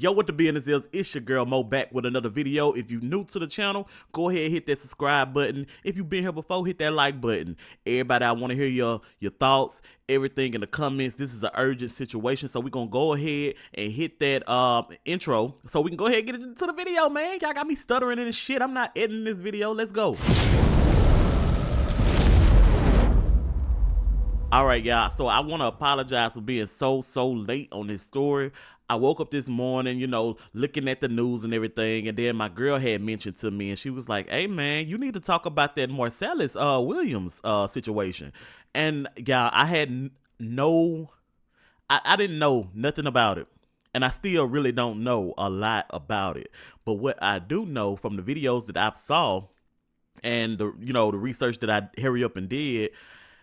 Yo, what the business is? It's your girl Mo back with another video. If you new to the channel, go ahead and hit that subscribe button. If you've been here before, hit that like button. Everybody, I want to hear your thoughts, everything in the comments. This is an urgent situation, so we're gonna go ahead and hit that intro so we can go ahead and get into the video, man. Y'all got me stuttering and shit. I'm not editing this video. Let's go. All right, y'all. So I want to apologize for being so late on this story. I woke up this morning, looking at the news and everything, and then my girl had mentioned to me, and she was like, "Hey, man, you need to talk about that Marcellus Williams situation." And y'all, I had I didn't know nothing about it, and I still really don't know a lot about it. But what I do know from the videos that I've saw and the research that I hurry up and did.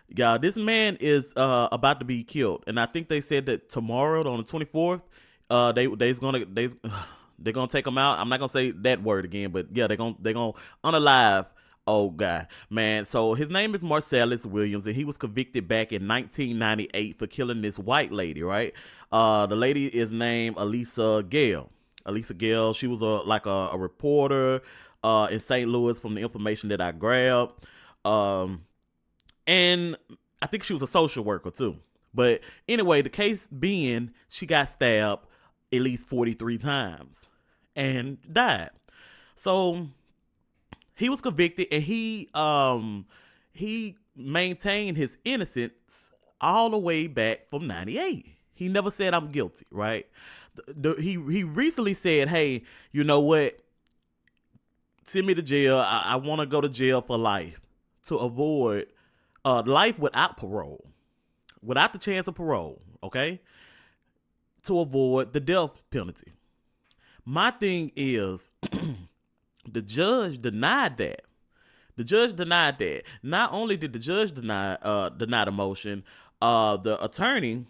Yeah, this man is about to be killed, and I think they said that tomorrow on the 24th, they're gonna take him out. I'm not gonna say that word again, but yeah, they're gonna unalive old guy, man. So his name is Marcellus Williams, and he was convicted back in 1998 for killing this white lady, right? The lady is named Elisa Gale. Elisa Gale. She was a reporter in St. Louis, from the information that I grabbed. And I think she was a social worker too. But anyway, the case being, she got stabbed at least 43 times and died. So he was convicted, and he maintained his innocence all the way back from 98. He never said I'm guilty, right? He recently said, "Hey, you know what? Send me to jail. I want to go to jail for life to avoid life without parole, without the chance of parole, okay? To avoid the death penalty." My thing is, the judge denied that. The judge denied that. Not only did the judge deny the motion, the attorney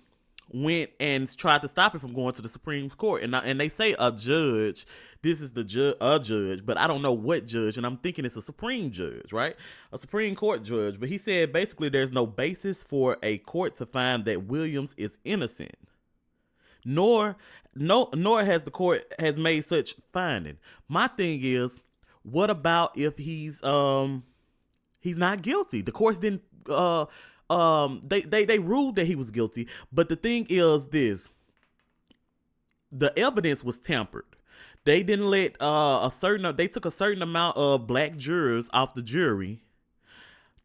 went and tried to stop it from going to the Supreme Court. And they say a judge, this is a judge, but I don't know what judge, and I'm thinking it's a Supreme judge, right? A Supreme Court judge. But he said basically there's no basis for a court to find that Williams is innocent. Nor has the court has made such finding. My thing is, what about if he's not guilty? The courts didn't they ruled that he was guilty, but the thing is this: the evidence was tampered. They didn't let they took a certain amount of black jurors off the jury.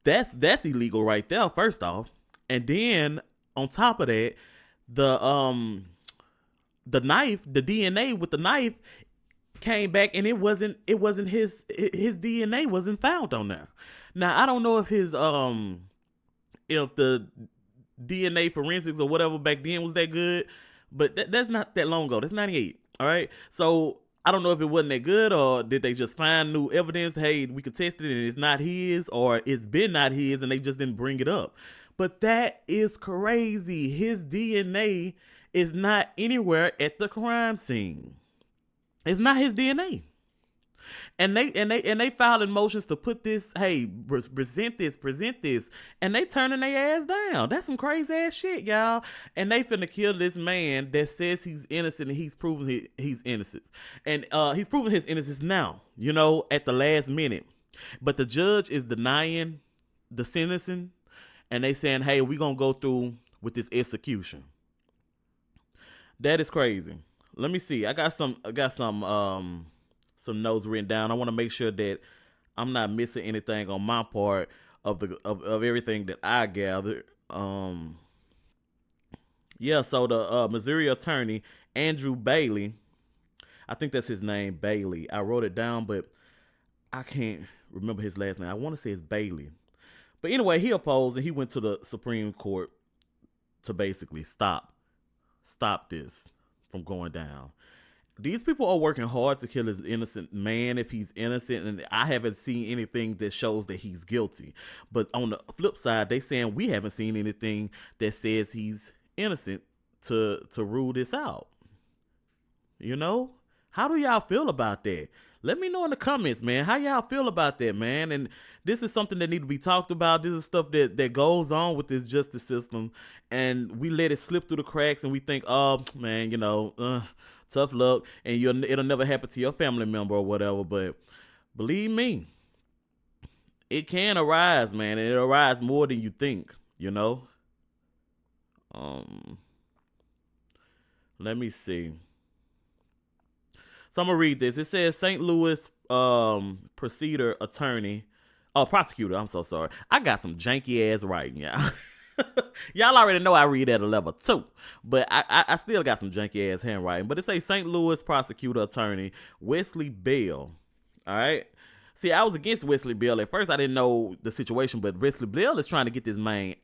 That's illegal right there, first off. And then on top of that, the knife, the DNA with the knife came back, and it wasn't his DNA wasn't found on there. Now I don't know if if the DNA forensics or whatever back then was that good, but that's not that long ago. That's 98. All right. So I don't know if it wasn't that good, or did they just find new evidence? Hey, we could test it and it's not his, or it's been not his and they just didn't bring it up. But that is crazy. His DNA is not anywhere at the crime scene. It's not his DNA. And they filing motions to put this, hey, present this, and they turning their ass down. That's some crazy ass shit, y'all. And they finna kill this man that says he's innocent, and he's proven he's innocent. And he's proven his innocence now, at the last minute. But the judge is denying the sentencing, and they saying, hey, we gonna go through with this execution. That is crazy. Let me see. I got some notes written down. I want to make sure that I'm not missing anything on my part of everything that I gathered. Yeah, so the Missouri attorney, Andrew Bailey, I think that's his name, Bailey. I wrote it down, but I can't remember his last name. I want to say it's Bailey. But anyway, he opposed, and he went to the Supreme Court to basically stop this from going down. These people are working hard to kill this innocent man if he's innocent, and I haven't seen anything that shows that he's guilty. But on the flip side, they saying we haven't seen anything that says he's innocent to rule this out. How do y'all feel about that? Let me know in the comments, man. How y'all feel about that, man? And this is something that need to be talked about. This is stuff that goes on with this justice system, and we let it slip through the cracks, and we think, oh man, Tough luck, and it'll never happen to your family member or whatever. But believe me, it can arise, man, and it'll arise more than you think. Let me see. So I'm gonna read this. It says St. Louis prosecutor. I'm so sorry. I got some janky ass writing, y'all. Y'all already know I read at a level 2, but I still got some janky ass handwriting. But it says St. Louis prosecutor attorney Wesley Bell. All right. See, I was against Wesley Bell at first. I didn't know the situation, but Wesley Bell is trying to get this man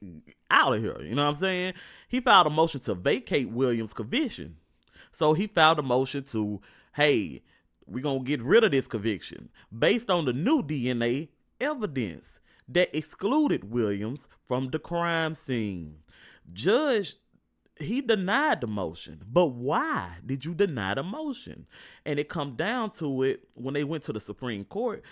out of here. You know what I'm saying? He filed a motion to vacate Williams' conviction. So he filed a motion to, hey, we're going to get rid of this conviction based on the new DNA evidence that excluded Williams from the crime scene. Judge, he denied the motion. But why did you deny the motion? And it come down to it, when they went to the Supreme Court,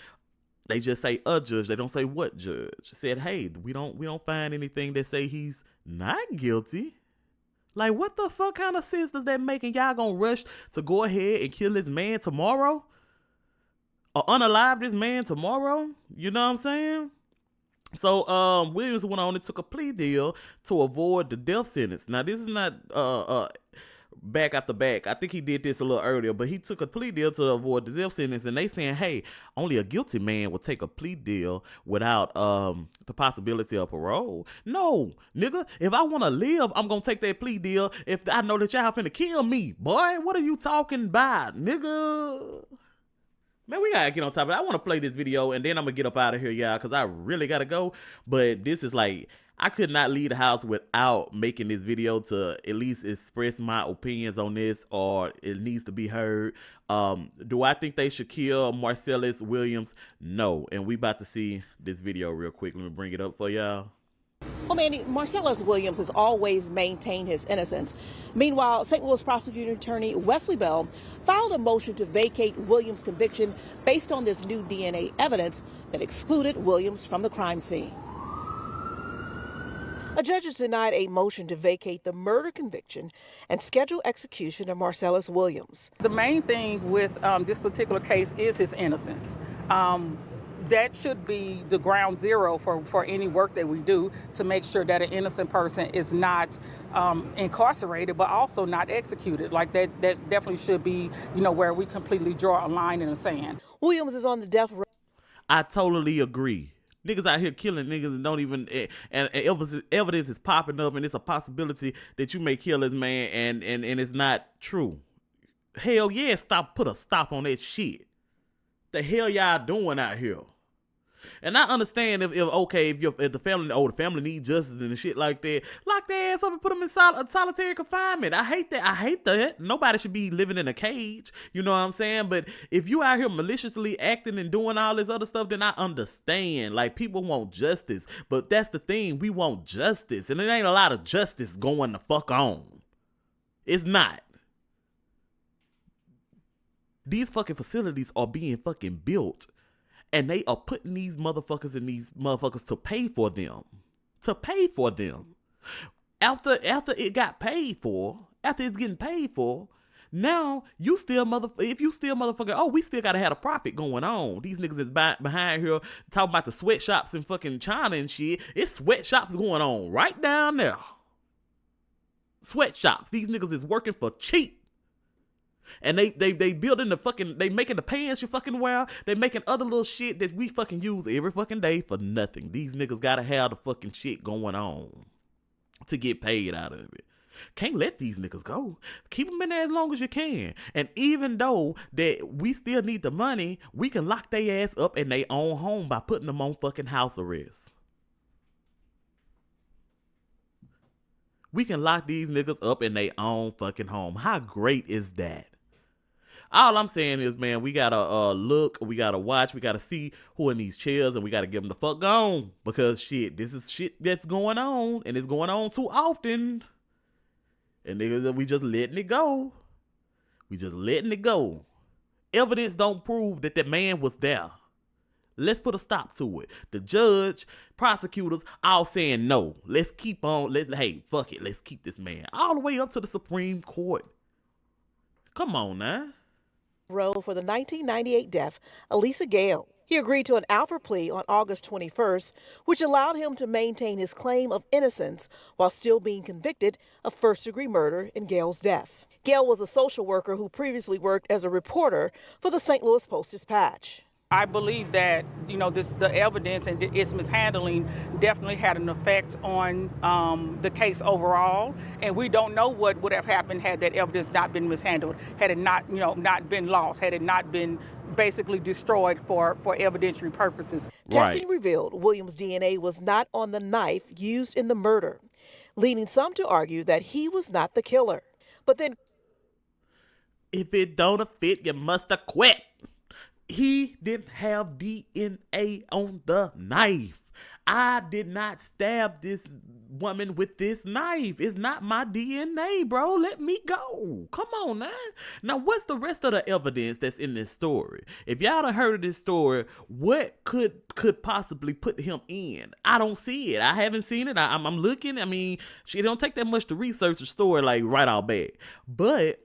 they just say a judge. They don't say what judge. Said, hey, we don't find anything that say he's not guilty. Like, what the fuck kind of sense does that make? And y'all gonna rush to go ahead and kill this man tomorrow? Or unalive this man tomorrow? You know what I'm saying? So Williams went on and took a plea deal to avoid the death sentence. Now, this is not back after back. I think he did this a little earlier, but he took a plea deal to avoid the death sentence. And they saying, hey, only a guilty man will take a plea deal without the possibility of parole. No, nigga, if I want to live, I'm going to take that plea deal if I know that y'all finna kill me. Boy, what are you talking about, nigga? Man, we gotta get on top of it. I want to play this video and then I'm gonna get up out of here, y'all, because I really gotta go. But this is like, I could not leave the house without making this video to at least express my opinions on this, or it needs to be heard. Do I think they should kill Marcellus Williams? No. And we about to see this video real quick. Let me bring it up for y'all. Well, Mandy, Marcellus Williams has always maintained his innocence. Meanwhile, St. Louis prosecuting attorney Wesley Bell filed a motion to vacate Williams' conviction based on this new DNA evidence that excluded Williams from the crime scene. A judge has denied a motion to vacate the murder conviction and schedule execution of Marcellus Williams. The main thing with this particular case is his innocence. That should be the ground zero for any work that we do, to make sure that an innocent person is not incarcerated, but also not executed. Like that definitely should be, where we completely draw a line in the sand. Williams is on the death row. I totally agree. Niggas out here killing niggas and don't even, and evidence is popping up, and it's a possibility that you may kill this man, and it's not true. Hell yeah, put a stop on that shit. The hell y'all doing out here? And I understand if the family needs justice and shit like that, lock their ass up and put them in solitary confinement. I hate that. Nobody should be living in a cage. You know what I'm saying? But if you out here maliciously acting and doing all this other stuff, then I understand. Like, people want justice, but that's the thing. We want justice, and it ain't a lot of justice going the fuck on. It's not. These fucking facilities are being fucking built, and they are putting these motherfuckers to pay for them. After it got paid for, after it's getting paid for, now you still motherfucker, oh, we still gotta have a profit going on. These niggas is behind here talking about the sweatshops in fucking China and shit. It's sweatshops going on right down there. Sweatshops. These niggas is working for cheap. And they building they making the pants you fucking wear. They making other little shit that we fucking use every fucking day for nothing. These niggas gotta have the fucking shit going on to get paid out of it. Can't let these niggas go. Keep them in there as long as you can. And even though that we still need the money, we can lock their ass up in their own home by putting them on fucking house arrest. We can lock these niggas up in their own fucking home. How great is that? All I'm saying is, man, we gotta look, we gotta watch, we gotta see who in these chairs, and we gotta give them the fuck on, because shit, this is shit that's going on, and it's going on too often, and niggas, we just letting it go. Evidence don't prove that the man was there. Let's put a stop to it. The judge, prosecutors, all saying no. Let's keep on. Hey, fuck it. Let's keep this man all the way up to the Supreme Court. Come on now. Row for the 1998 death of Lisa Gale. He agreed to an Alford plea on August 21st, which allowed him to maintain his claim of innocence while still being convicted of first-degree murder in Gale's death. Gale was a social worker who previously worked as a reporter for the St. Louis Post-Dispatch. I believe that, the evidence and its mishandling definitely had an effect on the case overall. And we don't know what would have happened had that evidence not been mishandled, had it not, not been lost, had it not been basically destroyed for evidentiary purposes. Testing revealed Williams' DNA was not on the knife used in the murder, leading some to argue that he was not the killer. But then, if it don't fit, you must have quit. He didn't have DNA on the knife. I did not stab this woman with this knife. It's not my DNA, bro. Let me go. Come on now. Now, what's the rest of the evidence that's in this story? If y'all done heard of this story, what could possibly put him in? I don't see it. I haven't seen it. I'm looking. I mean, shit, it don't take that much to research a story like right out bad. But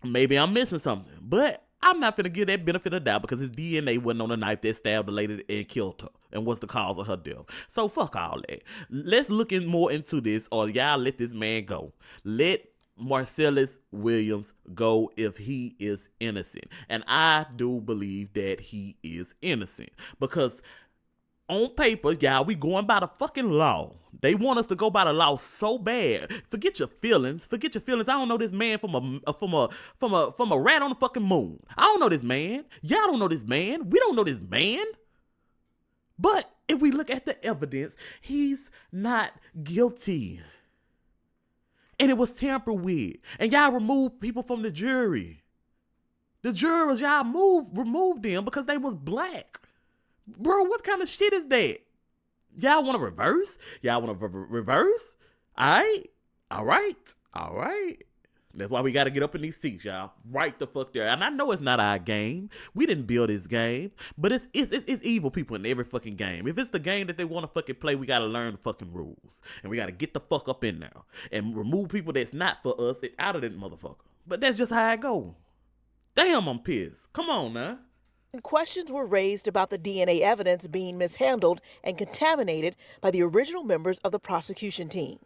maybe I'm missing something. But I'm not finna give that benefit of doubt because his DNA wasn't on the knife that stabbed the lady and killed her and was the cause of her death. So fuck all that. Let's look more into this, or y'all let this man go. Let Marcellus Williams go if he is innocent. And I do believe that he is innocent because on paper, y'all, we going by the fucking law. They want us to go by the law so bad. Forget your feelings. Forget your feelings. I don't know this man from a rat on the fucking moon. I don't know this man. Y'all don't know this man. We don't know this man. But if we look at the evidence, he's not guilty. And it was tampered with. And y'all removed people from the jury. The jurors, y'all removed them because they was black. Bro, what kind of shit is that? Y'all want to reverse? Y'all want to reverse? All right. That's why we got to get up in these seats, y'all. Right the fuck there. And I know it's not our game. We didn't build this game. But it's evil people in every fucking game. If it's the game that they want to fucking play, we got to learn the fucking rules. And we got to get the fuck up in now. And remove people that's not for us out of that motherfucker. But that's just how it go. Damn, I'm pissed. Come on now. Questions were raised about the DNA evidence being mishandled and contaminated by the original members of the prosecution team.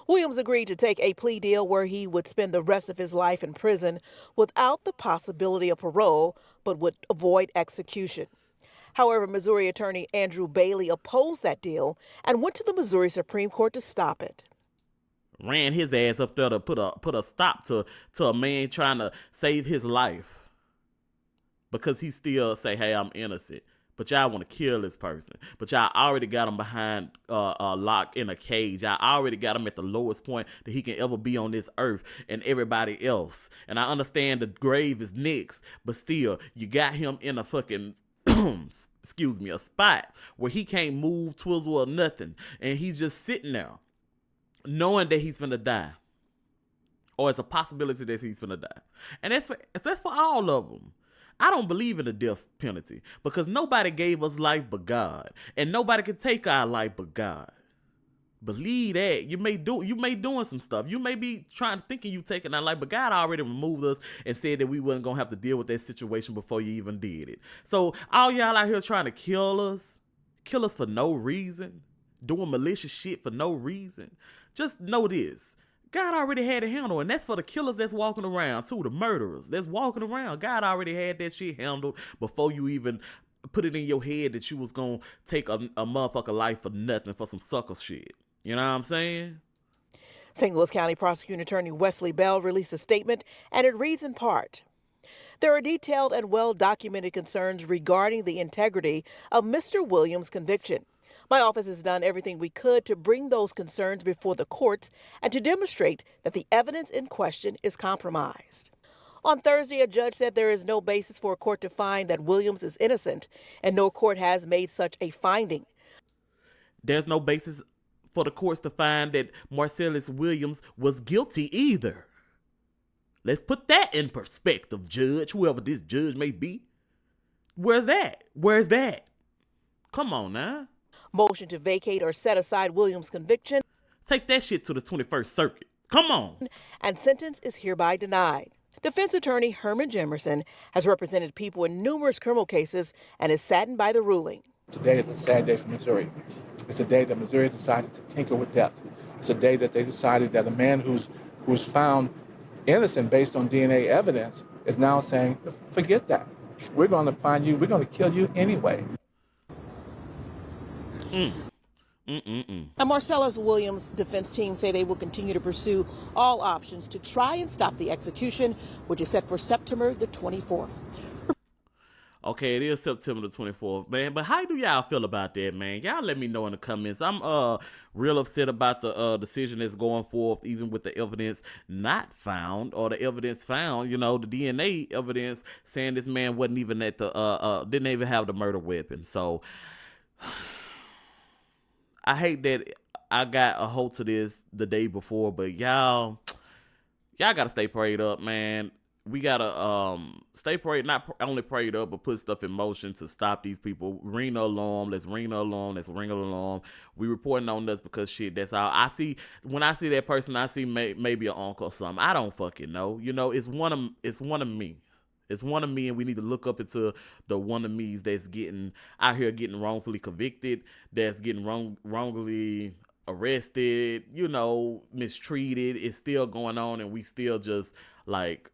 Williams agreed to take a plea deal where he would spend the rest of his life in prison without the possibility of parole, but would avoid execution. However, Missouri attorney Andrew Bailey opposed that deal and went to the Missouri Supreme Court to stop it. Ran his ass up there to put a stop to a man trying to save his life. Because he still say, hey, I'm innocent. But y'all want to kill this person. But y'all already got him behind lock in a cage. Y'all already got him at the lowest point that he can ever be on this earth and everybody else. And I understand the grave is next. But still, you got him in a fucking, a spot where he can't move, twizzle, or nothing. And he's just sitting there knowing that he's finna die. Or it's a possibility that he's finna die. And that's for all of them. I don't believe in the death penalty because nobody gave us life but God, and nobody can take our life but God. Believe that. You may doing some stuff. You may be thinking you taking our life, but God already removed us and said that we wasn't gonna have to deal with that situation before you even did it. So all y'all out here trying to kill us for no reason, doing malicious shit for no reason. Just know this. God already had it handled, and that's for the killers that's walking around too, the murderers that's walking around. God already had that shit handled before you even put it in your head that you was gonna take a motherfucker life for nothing, for some sucker shit. You know what I'm saying? St. Louis County Prosecuting Attorney Wesley Bell released a statement, and it reads in part, "There are detailed and well-documented concerns regarding the integrity of Mr. Williams' conviction. My office has done everything we could to bring those concerns before the courts and to demonstrate that the evidence in question is compromised." On Thursday, a judge said there is no basis for a court to find that Williams is innocent, and no court has made such a finding. There's no basis for the courts to find that Marcellus Williams was guilty either. Let's put that in perspective, judge, whoever this judge may be. Where's that? Come on now. Motion to vacate or set aside Williams' conviction. Take that shit to the 21st Circuit. Come on. And sentence is hereby denied. Defense attorney Herman Jemerson has represented people in numerous criminal cases and is saddened by the ruling. Today is a sad day for Missouri. It's a day that Missouri decided to tinker with death. It's a day that they decided that a man who's found innocent based on DNA evidence is now saying, forget that. We're going to find you, we're going to kill you anyway. Now, Marcellus Williams' defense team say they will continue to pursue all options to try and stop the execution, which is set for September the 24th. Okay, it is September the 24th, man. But how do y'all feel about that, man? Y'all let me know in the comments. I'm real upset about the decision that's going forth, even with the evidence not found or the evidence found. You know, the DNA evidence saying this man wasn't even at the didn't even have the murder weapon. So I hate that I got a hold to this the day before, but y'all gotta stay prayed up, man. We gotta stay prayed, not only prayed up, but put stuff in motion to stop these people. Ring the alarm. Let's ring the alarm. Let's ring the alarm. We reporting on this because shit, that's all I see. When I see that person, I see maybe an uncle or something. I don't fucking know. You know, it's one of me. It's one of me, and we need to look up into the one of me's that's getting out here getting wrongfully convicted, that's getting wrongly arrested, you know, mistreated. It's still going on, and we still just like,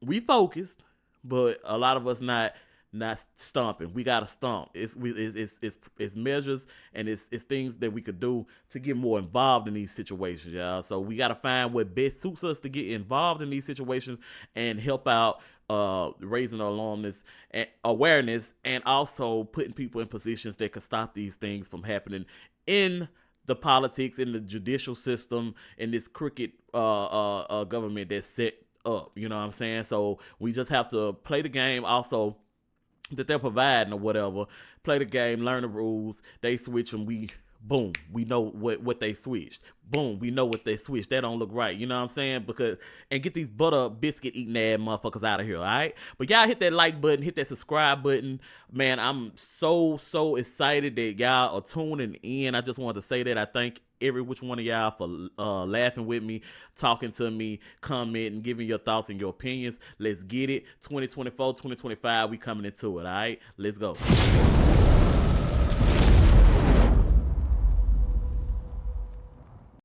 we focused, but a lot of us not stomping. We gotta stomp. It's measures and it's things that we could do to get more involved in these situations, y'all. So we gotta find what best suits us to get involved in these situations and help out raising awareness and also putting people in positions that could stop these things from happening in the politics, in the judicial system, in this crooked government that's set up. You know what I'm saying? So we just have to play the game also that they're providing or whatever. Play the game, learn the rules. They switch and we know what they switched. Boom, we know what they switched. That don't look right. You know what I'm saying? And get these butter biscuit eating ass motherfuckers out of here, all right? But y'all hit that like button, hit that subscribe button. Man, I'm so excited that y'all are tuning in. I just wanted to say that. I thank every which one of y'all for laughing with me, talking to me, commenting, giving your thoughts and your opinions. Let's get it. 2024, 2025, we coming into it, all right? Let's go.